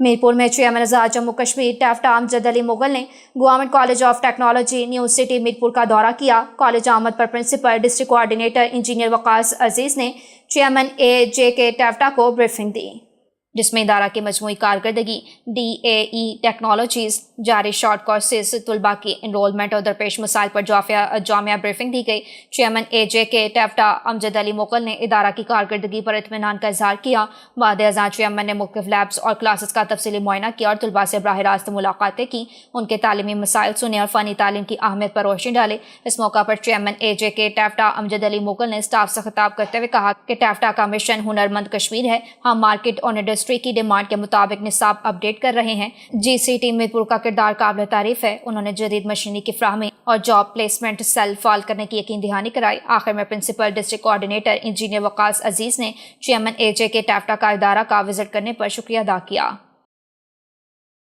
میرپور میں چیئرمین آزاد جموں کشمیر ٹیفٹا امجد علی مغل نے government college of technology new city Mirpur کا دورہ کیا۔ کالج آمد پر پرنسپل ڈسٹرکٹ کوآرڈینیٹر انجینئر وقاص عزیز نے چیئرمین AJK ٹیفٹا کو بریفنگ دی، جس میں ادارہ کی مجموعی کارکردگی، DAE ٹیکنالوجیز، جاری شارٹ کورسز، طلباء کی انرولمنٹ اور درپیش مسائل پر جامعہ بریفنگ دی گئی۔ چیئرمین AJK ٹیفٹا امجد علی مغل نے ادارہ کی کارکردگی پر اطمینان کا اظہار کیا۔ بعد ازاں چیئرمین نے مختلف لیبس اور کلاسز کا تفصیلی معائنہ کیا اور طلباء سے براہ راست ملاقاتیں کی، ان کے تعلیمی مسائل سنے اور فنی تعلیم کی اہمیت پر روشنی ڈالے۔ اس موقع پر چیئرمین AJK ٹیفٹا امجد علی مغل نے اسٹاف سے خطاب کرتے ہوئے کہا کہ ٹیفٹا کا مشن ہنرمند کشمیر ہے۔ ہم مارکیٹ اور انڈسٹری کی ڈیمانڈ کے مطابق نصاب اپڈیٹ کر رہے ہیں۔ GCT میرپور کا کردار قابل تعریف ہے۔ انہوں نے جدید مشینری کی فراہمی اور جاب پلیسمنٹ سیل فعال کرنے کی یقین دہانی کرائی۔ آخر میں پرنسپل ڈسٹرکٹ کوآرڈینیٹر انجینئر وقاص عزیز نے چیئرمین AJK ٹیفٹا کا ادارہ کا وزٹ کرنے پر شکریہ ادا کیا۔